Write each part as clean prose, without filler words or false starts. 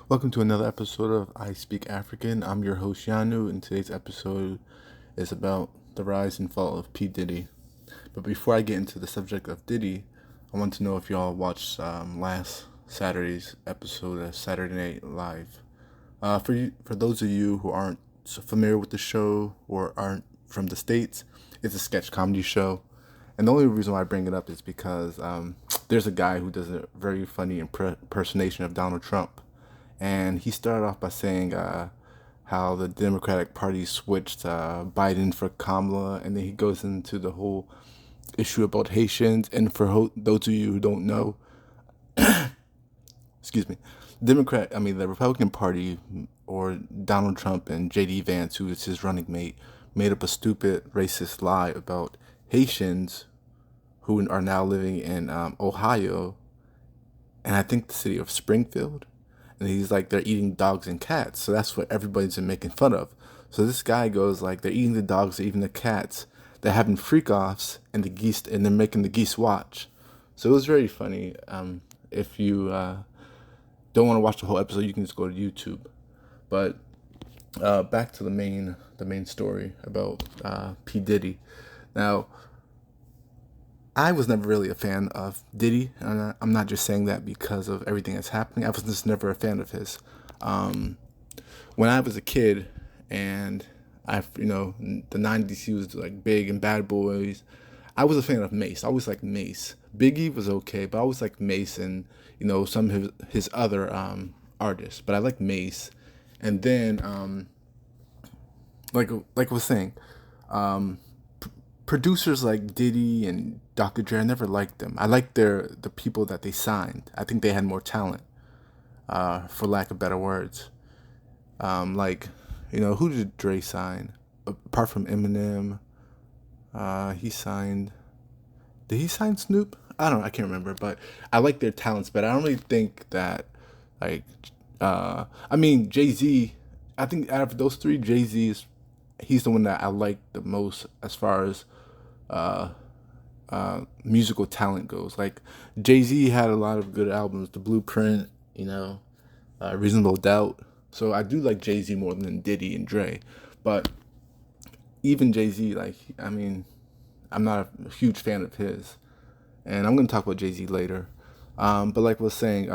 Welcome to another episode of I Speak African. I'm your host Yanu, and today's episode is about the rise and fall of P Diddy. But before I get into the subject of Diddy, I want to know if y'all watched last Saturday's episode of Saturday Night Live. For those of you who aren't so familiar with the show or aren't from the states, it's a sketch comedy show. And the only reason why I bring it up is because there's a guy who does a very funny impersonation of Donald Trump, and he started off by saying how the Democratic Party switched Biden for Kamala, and then he goes into the whole issue about Haitians. And for those of you who don't know, excuse me, the Republican Party, or Donald Trump and J.D. Vance, who is his running mate, made up a stupid racist lie about Haitians who are now living in Ohio, and I think the city of Springfield. And he's like, they're eating dogs and cats. So that's what everybody's been making fun of. So this guy goes like, they're eating the dogs, they're eating the cats. They're having freak offs, and the geese, and they're making the geese watch. So it was very funny. If you don't want to watch the whole episode, you can just go to YouTube. But back to the main story about P Diddy. Now, I was never really a fan of Diddy, and I'm not just saying that because of everything that's happening. I was just never a fan of his. Um, when I was a kid, and the '90s, he was like big and Bad Boys. I was a fan of Mace. I always liked Mace. Biggie was okay, but I always liked Mace and some of his other artists. But I liked Mace, and then like I was saying, um, producers like Diddy and Dr. Dre, I never liked them. I liked the people that they signed. I think they had more talent, for lack of better words. Like, who did Dre sign? Apart from Eminem, he signed. Did he sign Snoop? I don't know. I can't remember. But I like their talents. But I don't really think that, like, I mean, Jay Z. I think out of those three, Jay Z is he's the one that I like the most as far as uh, musical talent goes. Like Jay Z had a lot of good albums, The Blueprint, Reasonable Doubt. So I do like Jay Z more than Diddy and Dre, but even Jay Z, like I mean, I'm not a huge fan of his, and I'm gonna talk about Jay Z later. But like I was saying,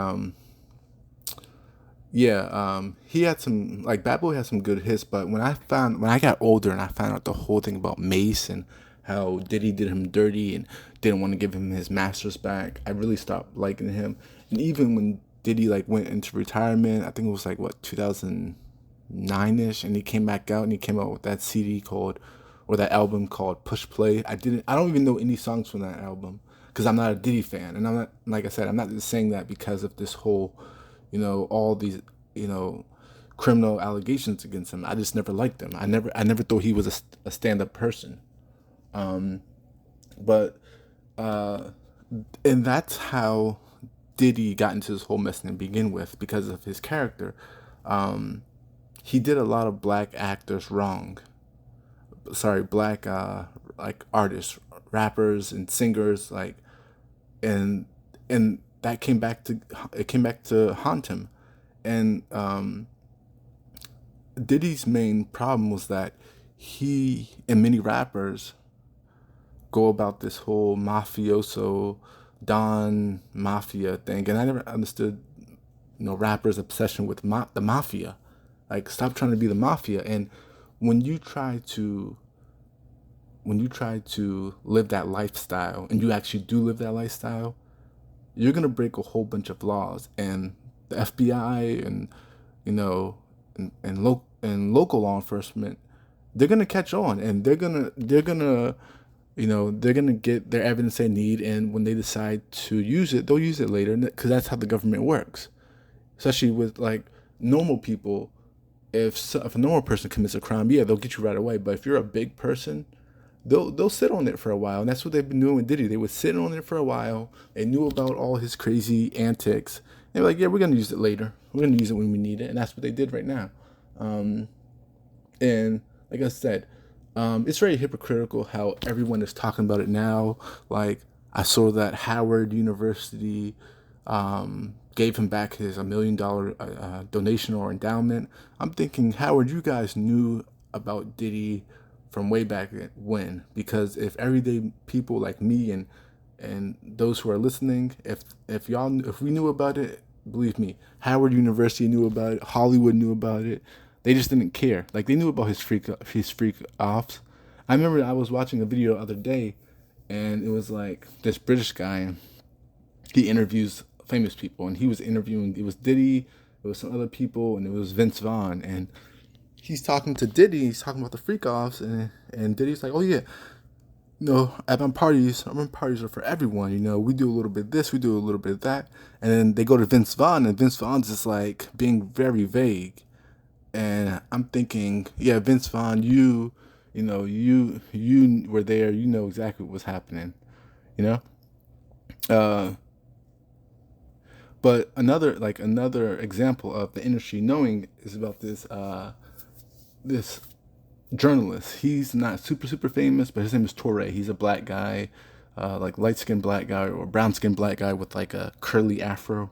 yeah, he had some like Bad Boy had some good hits, but when I got older and I found out the whole thing about Mace and how Diddy did him dirty and didn't want to give him his masters back, I really stopped liking him. And even when Diddy like went into retirement, I think it was like what 2009 ish, and he came back out and he came out with that CD called or that album called Push Play. I don't even know any songs from that album because I'm not a Diddy fan, and I'm not like I said I'm not just saying that because of this whole all these, you know, criminal allegations against him. I just never liked him. I never thought he was a stand up person. Um, but, uh, and that's how Diddy got into this whole mess to begin with because of his character. Um, he did a lot of black actors wrong. Sorry, black, like artists, rappers and singers, like, and, and that came back to haunt him. And Diddy's main problem was that he and many rappers go about this whole mafioso Don mafia thing, and I never understood rappers' obsession with the mafia. Like, stop trying to be the mafia. And when you try to live that lifestyle, and you actually do live that lifestyle, you're gonna break a whole bunch of laws, and the FBI and you know and local law enforcement, they're gonna catch on, and they're gonna get their evidence they need, and when they decide to use it, they'll use it later because that's how the government works. Especially with like normal people, if a normal person commits a crime, yeah, they'll get you right away. But if you're a big person, they'll sit on it for a while, and that's what they've been doing with Diddy. They would sit on it for a while. They knew about all his crazy antics. They were like, yeah, we're gonna use it later. We're gonna use it when we need it, and that's what they did right now. Um, and like I said, it's very hypocritical how everyone is talking about it now. Like I saw that Howard University gave him back his $1 million donation or endowment. I'm thinking, Howard, you guys knew about Diddy from way back when, because if everyday people like me and those who are listening, if we knew about it, believe me, Howard University knew about it, Hollywood knew about it. They just didn't care. Like, they knew about his freak offs. I remember I was watching a video the other day, and it was like this British guy. He interviews famous people, and he was interviewing. It was Diddy, it was some other people, and it was Vince Vaughn. And he's talking to Diddy. He's talking about the freak offs, and Diddy's like, "Oh yeah, no, at my parties are for everyone. You know, we do a little bit of this, we do a little bit of that." And then they go to Vince Vaughn, and Vince Vaughn's just like being very vague. And I'm thinking, yeah, Vince Vaughn, you were there, you know exactly what was happening, you know. Uh, but another example of the industry knowing is about this journalist. He's not super famous, but his name is Torre. He's a black guy, like light skinned black guy or brown skinned black guy with like a curly afro.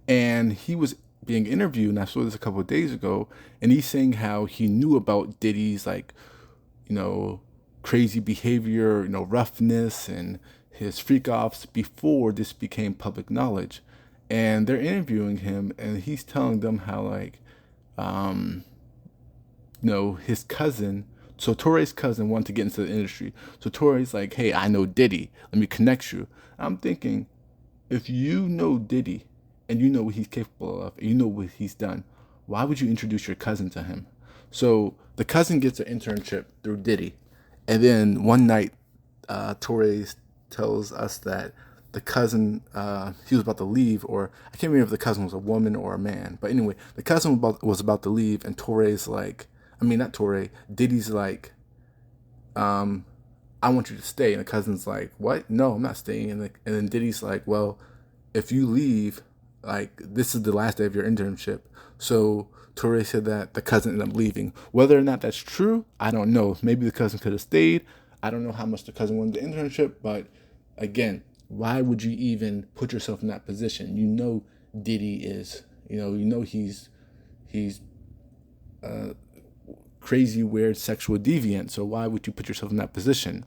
And he was being interviewed, and I saw this a couple of days ago, and he's saying how he knew about Diddy's like, you know, crazy behavior, you know, roughness and his freak offs before this became public knowledge. And they're interviewing him, and he's telling them how like, um, his cousin. So Torre's cousin wanted to get into the industry. So Torre's like, "Hey, I know Diddy. Let me connect you." I'm thinking, if you know Diddy and you know what he's capable of, and you know what he's done, why would you introduce your cousin to him? So the cousin gets an internship through Diddy, and then one night, Torres tells us that the cousin, he was about to leave, or I can't remember if the cousin was a woman or a man, but anyway, the cousin was about to leave, and Torres like, I mean not Torre, Diddy's like, um, "I want you to stay," and the cousin's like, "What? No, I'm not staying." And then Diddy's like, "Well, if you leave, like this is the last day of your internship." So Torre said that the cousin ended up leaving. Whether or not that's true, I don't know. Maybe the cousin could have stayed. I don't know how much the cousin wanted the internship, but again, why would you even put yourself in that position? You know, Diddy is, he's crazy, weird, sexual deviant. So why would you put yourself in that position?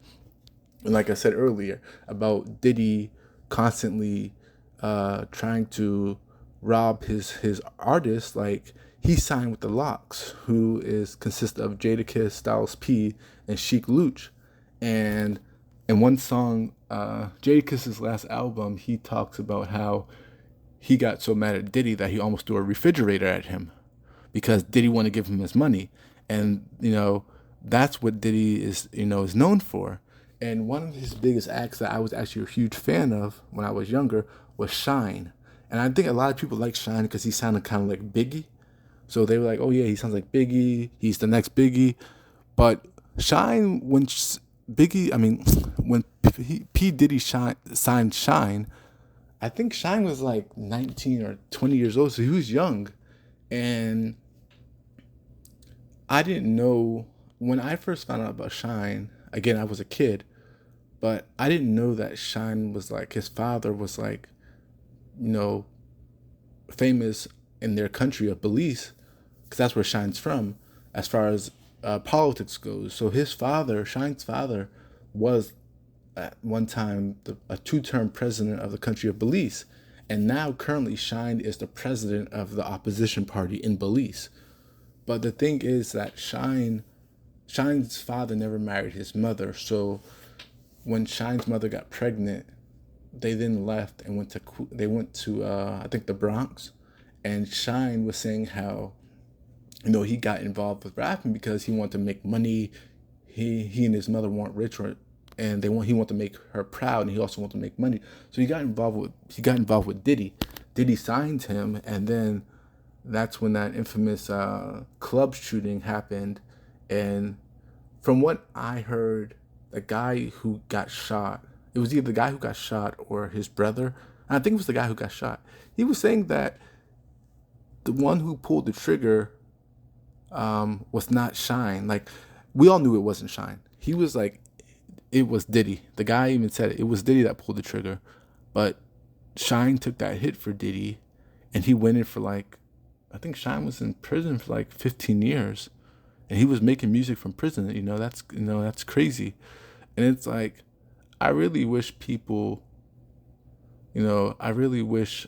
And like I said earlier about Diddy constantly trying to rob his artists, like he signed with the Locks, who consists of Jadakiss, Styles P, and Sheik Luch. And in one song, Jadakiss's last album, he talks about how he got so mad at Diddy that he almost threw a refrigerator at him because Diddy wanted to give him his money. And, that's what Diddy is known for. And one of his biggest acts that I was actually a huge fan of when I was younger was Shine. And I think a lot of people like Shine because he sounded kind of like Biggie. So they were like, "Oh yeah, he sounds like Biggie. He's the next Biggie." But Shine, when P Diddy signed Shine, I think Shine was like 19 or 20 years old, so he was young. And I didn't know, when I first found out about Shine, again, I was a kid, but I didn't know that Shine was like, his father was like, you know, famous in their country of Belize, because that's where Shine's from, as far as politics goes. So Shine's father, was at one time a two-term president of the country of Belize, and now currently Shine is the president of the opposition party in Belize. But the thing is that Shine's father never married his mother, so when Shine's mother got pregnant, they then left and went to I think the Bronx, and Shine was saying how, he got involved with rapping because he wanted to make money. He and his mother weren't rich, and he wanted to make her proud, and he also wanted to make money. So he got involved with Diddy. Diddy signed him, and then that's when that infamous club shooting happened. And from what I heard, the guy who got shot, it was either the guy who got shot or his brother. And I think it was the guy who got shot. He was saying that the one who pulled the trigger was not Shine. Like, we all knew it wasn't Shine. He was like, it was Diddy. The guy even said it. It was Diddy that pulled the trigger. But Shine took that hit for Diddy. and he went in for like, I think Shine was in prison for like 15 years, and he was making music from prison. That's crazy, and it's like, I really wish people, I really wish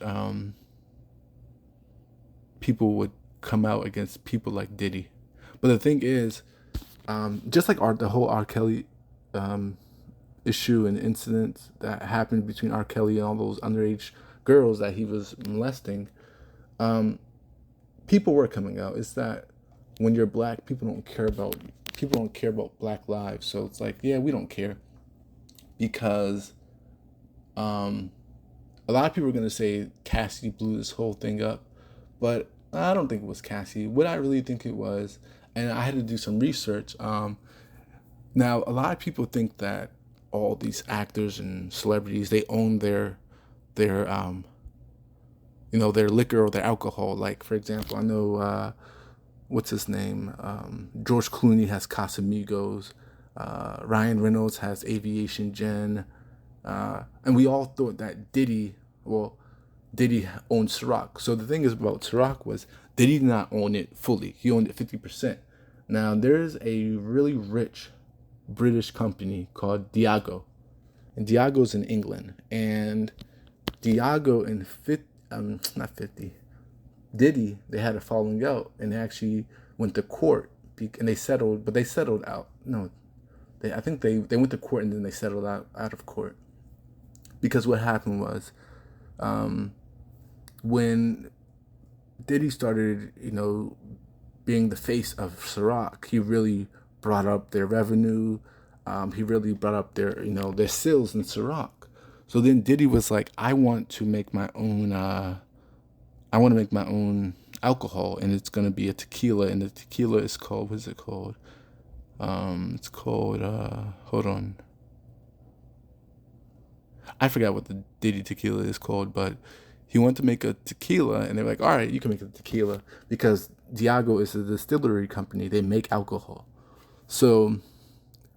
people would come out against people like Diddy. But the thing is, just like the whole R. Kelly um, issue and incidents that happened between R. Kelly and all those underage girls that he was molesting, people were coming out. It's that when you're black, people don't care about black lives. So it's like, yeah, we don't care because a lot of people are gonna say Cassie blew this whole thing up, but I don't think it was Cassie. What I really think it was, and I had to do some research. Now, a lot of people think that all these actors and celebrities, they own their their liquor or their alcohol. Like, for example, I know what's his name, George Clooney has Casamigos, Ryan Reynolds has Aviation Gin, and we all thought that Diddy owned Ciroc. So the thing is about Ciroc was Diddy did not own it fully. He owned it 50%. Now there's a really rich British company called Diageo, and Diageo's in England. And Diageo and not 50, Diddy, they had a falling out, and they actually went to court, and they settled, but they settled out. No, I think they went to court and then they settled out of court, because what happened was, when Diddy started, being the face of Ciroc, he really brought up their revenue. He really brought up their sales in Ciroc. So then Diddy was like, I want to make my own. I want to make my own alcohol, and it's gonna be a tequila, and the tequila is called, what is it called? It's called. Hold on. I forgot what the Diddy tequila is called, but he wanted to make a tequila, and they're like, all right, you can make a tequila, because Diageo is a distillery company. They make alcohol. So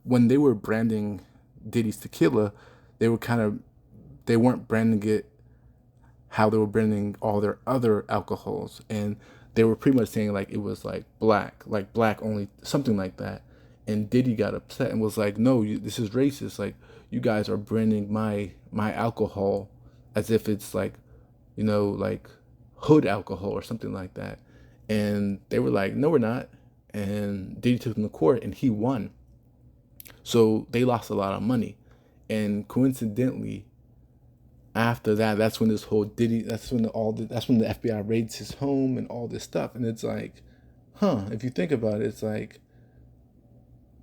when they were branding Diddy's tequila, they weren't branding it how they were branding all their other alcohols, and they were pretty much saying like it was like black only, something like that. And Diddy got upset and was like, no, this is racist. Like, you guys are branding my alcohol as if it's like, like hood alcohol or something like that. And they were like, no, we're not. And Diddy took them to court and he won. So they lost a lot of money. And coincidentally, after that, that's when this whole Diddy, that's when the FBI raids his home and all this stuff. And it's like, if you think about it, it's like,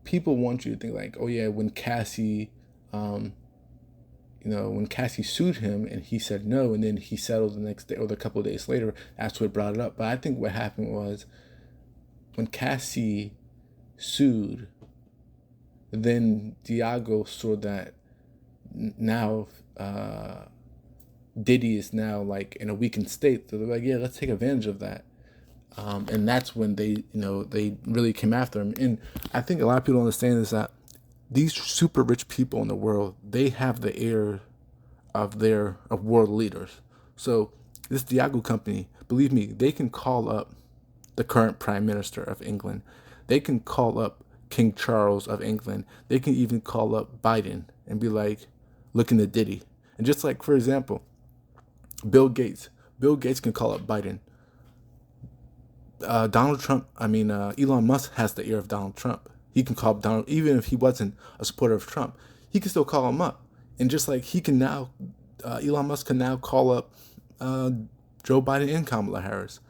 people want you to think like, oh yeah, when Cassie sued him and he said no, and then he settled the next day or a couple of days later, that's what brought it up. But I think what happened was, when Cassie sued, then Diageo saw that now Diddy is now like in a weakened state. So they're like, yeah, let's take advantage of that. And that's when they really came after him. And I think a lot of people don't understand is that these super rich people in the world, they have the air of world leaders. So this Diageo company, believe me, they can call up the current Prime Minister of England. They can call up King Charles of England. They can even call up Biden and be like, look into Diddy. And just like, for example, Bill Gates can call up Biden. Elon Musk has the ear of Donald Trump. He can call up Donald, even if he wasn't a supporter of Trump, he can still call him up. And just like he can now, Elon Musk can now call up Joe Biden and Kamala Harris,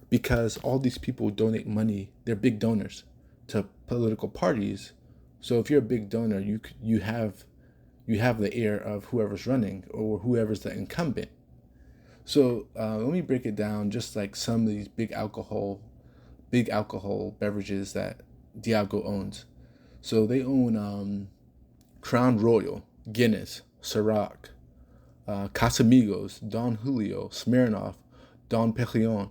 because all these people donate money. They're big donors to political parties. So if you're a big donor, you have the ear of whoever's running or whoever's the incumbent. So let me break it down, just like some of these big alcohol beverages that Diageo owns. So they own Crown Royal, Guinness, Ciroc, Casamigos, Don Julio, Smirnoff, Don Perignon,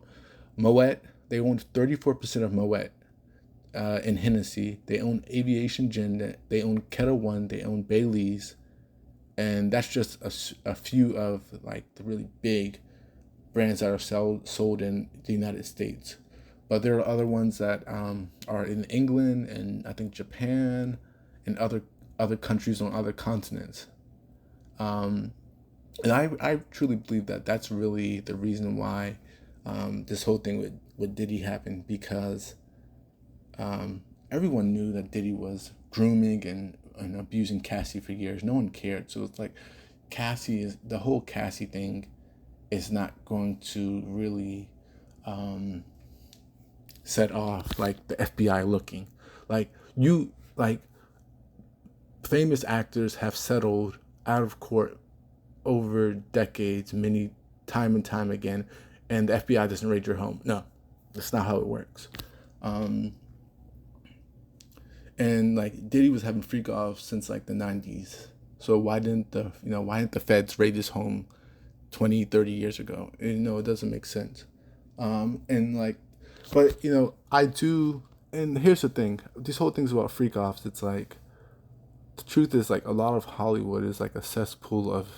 Moet. They own 34% of Moet in Hennessy. They own Aviation Gin. They own Kettle One. They own Bailey's. And that's just a few of like the really big brands that are sold in the United States. But there are other ones that are in England and I think Japan and other countries on other continents. Um, and I truly believe that that's really the reason why this whole thing with Diddy happened, because um, everyone knew that Diddy was grooming and abusing Cassie for years. No one cared. So it's like the whole Cassie thing is not going to really um, set off like the FBI looking. Like you like famous actors have settled out of court over decades, many time and time again, and the FBI doesn't raid your home. No, that's not how it works. Um, and like Diddy was having freak offs since like the '90s. So why didn't the feds raid his home 20, 30 years ago? It doesn't make sense. And like, but I do. And here's the thing: these whole things about freak offs. It's like the truth is like a lot of Hollywood is like a cesspool of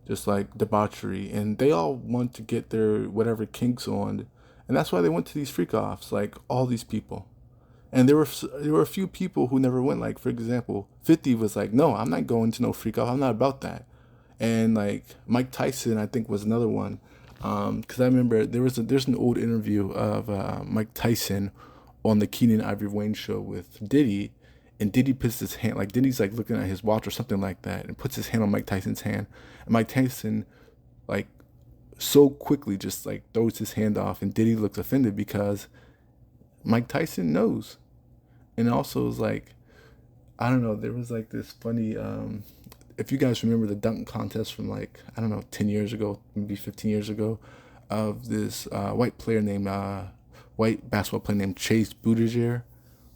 just like debauchery, and they all want to get their whatever kinks on, and that's why they went to these freak offs. Like all these people, and there were a few people who never went. Like for example, 50 was like, no, I'm not going to no freak off. I'm not about that. And like Mike Tyson, I think was another one, because I remember there's an old interview of Mike Tyson on the Keenan Ivory Wayne show with Diddy, and Diddy puts his hand like Diddy's like looking at his watch or something like that, and puts his hand on Mike Tyson's hand, and Mike Tyson like so quickly just like throws his hand off, and Diddy looks offended because Mike Tyson knows, and also is like I don't know. There was like this funny. If you guys remember the dunk contest from like I don't know 10 years ago, maybe 15 years ago, of this white basketball player named Chase Budinger,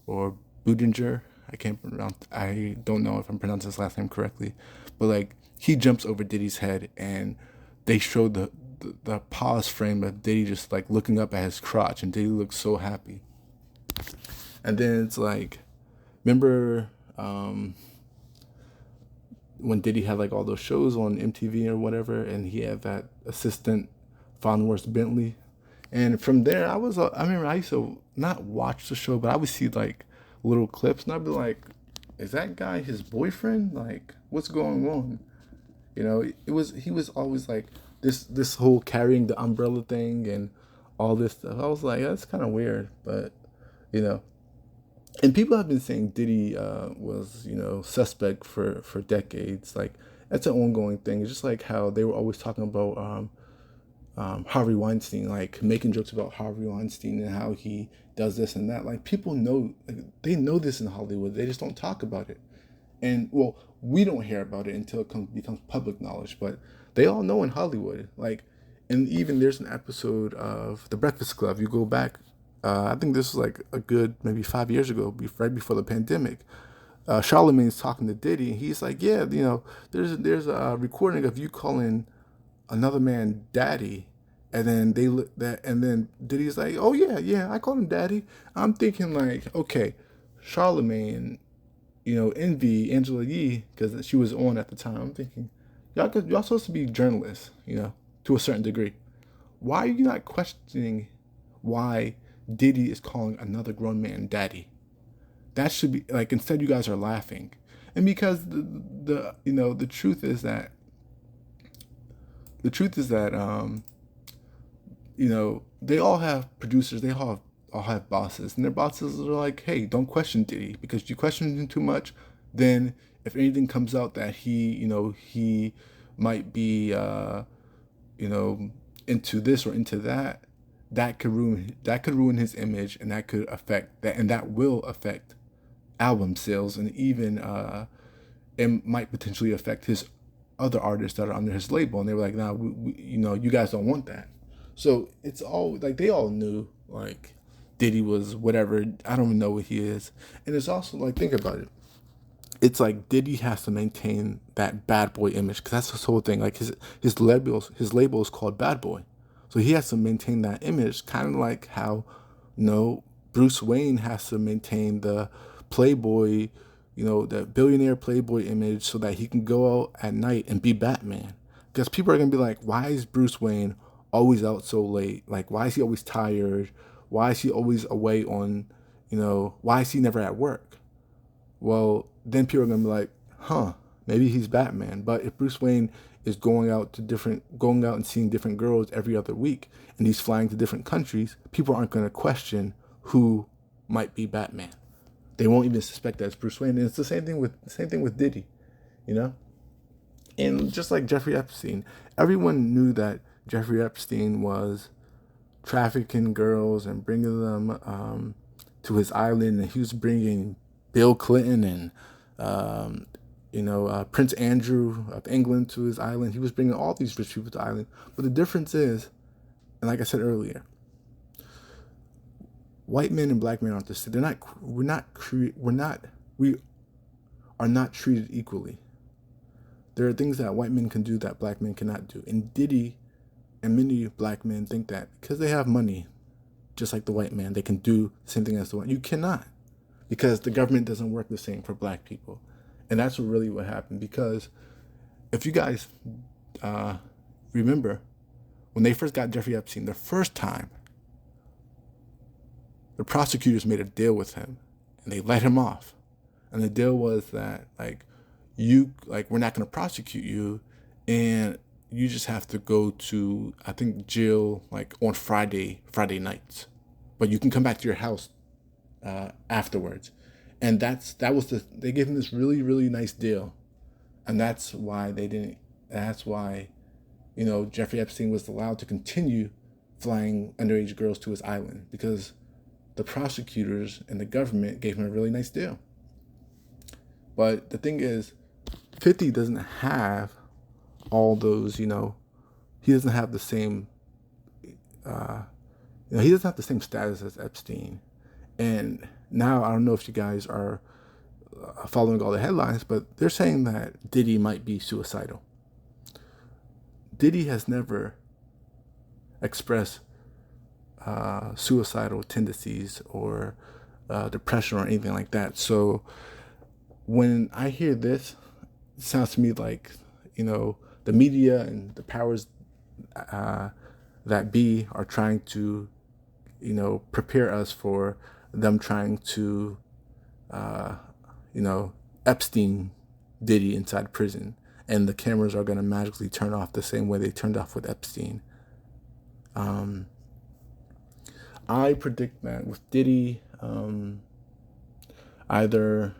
or Budinger. I can't pronounce. I don't know if I'm pronouncing his last name correctly, but like he jumps over Diddy's head, and they showed the pause frame of Diddy just like looking up at his crotch, and Diddy looks so happy. And then it's like, remember when Diddy had like all those shows on MTV or whatever, and he had that assistant Fonworth Bentley, and from there I remember I used to not watch the show, but I would see like little clips, and I'd be like, is that guy his boyfriend? Like, what's going on? He was always like this whole carrying the umbrella thing and all this stuff. I was like, that's kind of weird, but you know, and people have been saying Diddy was suspect for decades. Like that's an ongoing thing. It's just like how they were always talking about Harvey Weinstein, like making jokes about Harvey Weinstein and how he does this and that. Like people know, like, they know this in Hollywood. They just don't talk about it. And well, we don't hear about it until becomes public knowledge. But they all know in Hollywood. Like, and even there's an episode of The Breakfast Club. You go back. I think this was like a good maybe 5 years ago, right before the pandemic. Charlamagne's talking to Diddy, and he's like, "Yeah, there's a recording of you calling another man daddy," and then and then Diddy's like, "Oh yeah, yeah, I call him daddy." I'm thinking like, okay, Charlemagne, envy Angela Yee because she was on at the time. I'm thinking, y'all supposed to be journalists, to a certain degree. Why are you not questioning why Diddy is calling another grown man daddy? That should be like, instead you guys are laughing, and because the truth is that they all have producers, they all have bosses, and their bosses are like, hey, don't question Diddy, because you question him too much, then if anything comes out that he might be into this or into that, that could ruin his image, and that will affect album sales, and even it might potentially affect his other artists that are under his label. And they were like, nah, you guys don't want that. So it's all like they all knew like Diddy was whatever. I don't even know what he is. And it's also like, think about it. It's like Diddy has to maintain that bad boy image, because that's his whole thing. Like his label is called Bad Boy, so he has to maintain that image, kind of like how Bruce Wayne has to maintain the playboy, the billionaire playboy image, so that he can go out at night and be Batman. Because people are gonna be like, why is Bruce Wayne always out so late? Like, why is he always tired? Why is he always away on, why is he never at work? Well, then people are gonna be like, huh, maybe he's Batman. But if Bruce Wayne is going out and seeing different girls every other week, and he's flying to different countries, people aren't gonna question who might be Batman. They won't even suspect that it's Bruce Wayne. And it's the same thing with Diddy, you know. And just like Jeffrey Epstein, everyone knew that Jeffrey Epstein was trafficking girls and bringing them to his island, and he was bringing Bill Clinton and Prince Andrew of England to his island. He was bringing all these rich people to the island. But the difference is, and like I said earlier, white men and black men aren't the same. We are not treated equally. There are things that white men can do that black men cannot do. And Diddy and many black men think that because they have money, just like the white man, they can do the same thing as the white. You cannot, because the government doesn't work the same for black people. And that's really what happened. Because if you guys remember, when they first got Jeffrey Epstein, the first time, the prosecutors made a deal with him and they let him off. And the deal was that, we're not going to prosecute you, and you just have to go to, I think, jail on Friday nights, but you can come back to your house afterwards. And they gave him this really, really nice deal. And that's why Jeffrey Epstein was allowed to continue flying underage girls to his island, because the prosecutors and the government gave him a really nice deal. But the thing is, 50 doesn't have all those, he doesn't have the same, he doesn't have the same status as Epstein. And now, I don't know if you guys are following all the headlines, but they're saying that Diddy might be suicidal. Diddy has never expressed suicidal tendencies or depression or anything like that. So when I hear this, it sounds to me like, the media and the powers that be are trying to, prepare us for them trying to, Epstein Diddy inside prison. And the cameras are going to magically turn off the same way they turned off with Epstein. I predict that with Diddy, either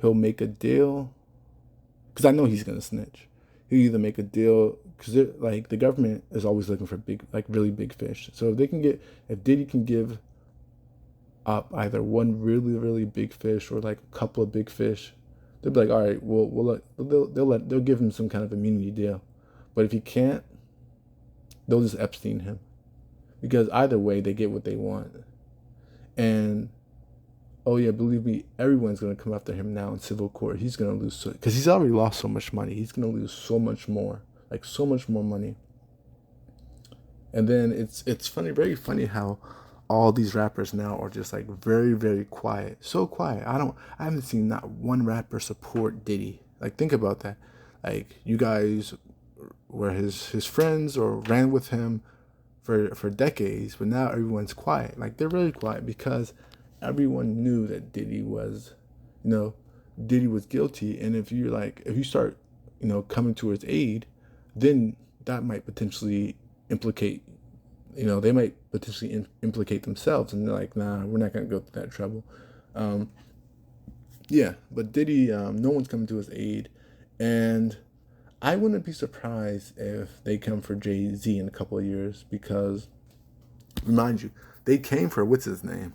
he'll make a deal, because I know he's going to snitch. He'll either make a deal, because the government is always looking for really big fish. So if Diddy can give up either one really, really big fish or a couple of big fish, they'll be like, all right, they'll give him some kind of immunity deal. But if he can't, they'll just Epstein him, because either way they get what they want. And oh yeah, believe me, everyone's going to come after him now in civil court. He's going to lose, because he's already lost so much money. He's going to lose so much more, so much more money. And then it's funny, very funny how all these rappers now are just very, very quiet. So quiet. I haven't seen not one rapper support Diddy. Think about that. You guys were his friends or ran with him for decades, but now everyone's quiet. They're really quiet, because everyone knew that Diddy was guilty. And if you start, coming to his aid, then that might potentially implicate, they might potentially implicate themselves. And they're like, nah, we're not going to go through that trouble. But Diddy, no one's coming to his aid. And I wouldn't be surprised if they come for Jay-Z in a couple of years, because, remind you, they came for, what's his name?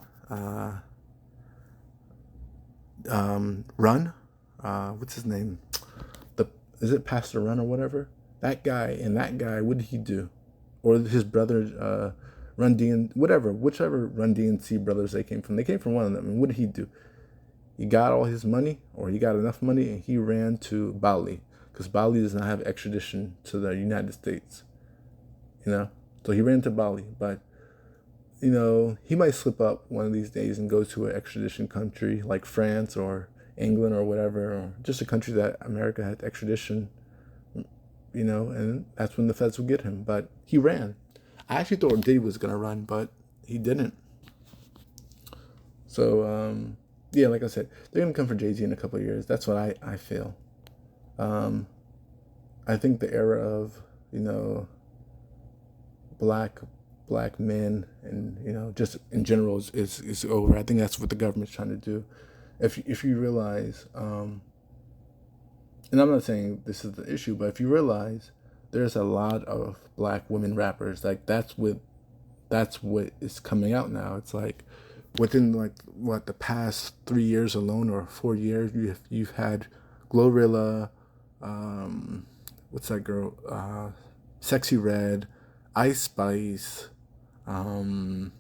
Run? What's his name? Is it Pastor Run or whatever? That guy, what did he do? Or his brother, Run DN, whichever Run DNC brothers they came from one of them. And what did he do? He got all his money, or he got enough money, and he ran to Bali, because Bali does not have extradition to the United States. So he ran to Bali, but he might slip up one of these days and go to an extradition country like France or England or whatever, or just a country that America had extradition, and that's when the feds would get him. But he ran. I actually thought Diddy was gonna run, but he didn't. So yeah, like I said, they're gonna come for Jay-Z in a couple of years. That's what I feel. I think the era of black black men and just in general is over. I think that's what the government's trying to do. If you realize, and I'm not saying this is the issue, but if you realize there's a lot of black women rappers, like that's what is coming out now. It's like within like what the past 3 years alone or 4 years, you've had Glorilla, what's that girl, Sexy Red, Ice Spice, and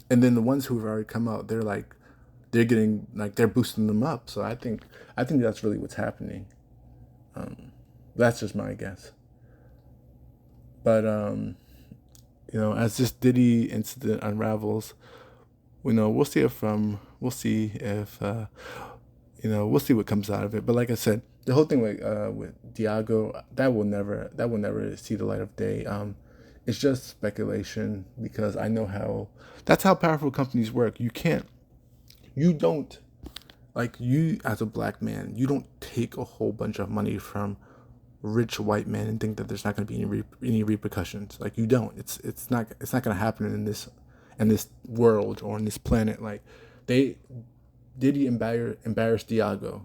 then the ones who have already come out, they're getting like they're boosting them up. So I think that's really what's happening. That's just my guess. But as this Diddy incident unravels, we'll see what comes out of it. But like I said, the whole thing with Diago, that will never see the light of day. It's just speculation because I know how that's how powerful companies work. You don't like you as a black man, you don't take a whole bunch of money from rich white men and think that there's not going to be any repercussions. Like you don't. It's not going to happen in this world or on this planet. Like they Diddy embarrassed Diago.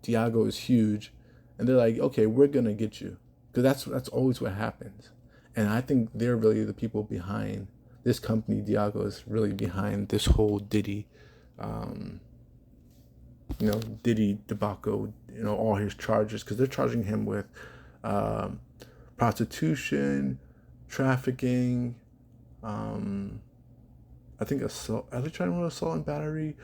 Diago is huge, and they're like, okay, we're gonna get you, because that's always what happens. And I think they're really the people behind this company. Diago is really behind this whole Diddy, Diddy debacle. All his charges, because they're charging him with prostitution, trafficking, I think assault. Are they trying to assault and battery?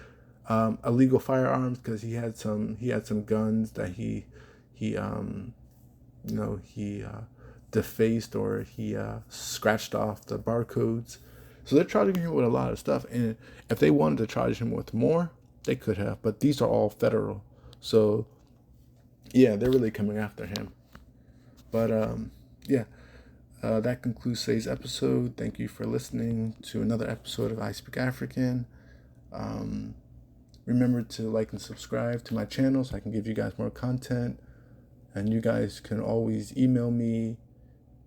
Illegal firearms, because he had some guns that he defaced, or he scratched off the barcodes. So they're charging him with a lot of stuff, and if they wanted to charge him with more, they could have. But these are all federal, so yeah, they're really coming after him. But yeah, that concludes today's episode. Thank you for listening to another episode of I Speak African. Remember to like and subscribe to my channel so I can give you guys more content. And you guys can always email me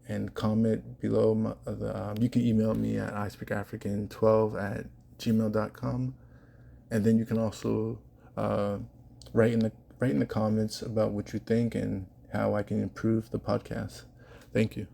and comment below. You can email me at ispeakafrican12@gmail.com. And then you can also write in the comments about what you think and how I can improve the podcast. Thank you.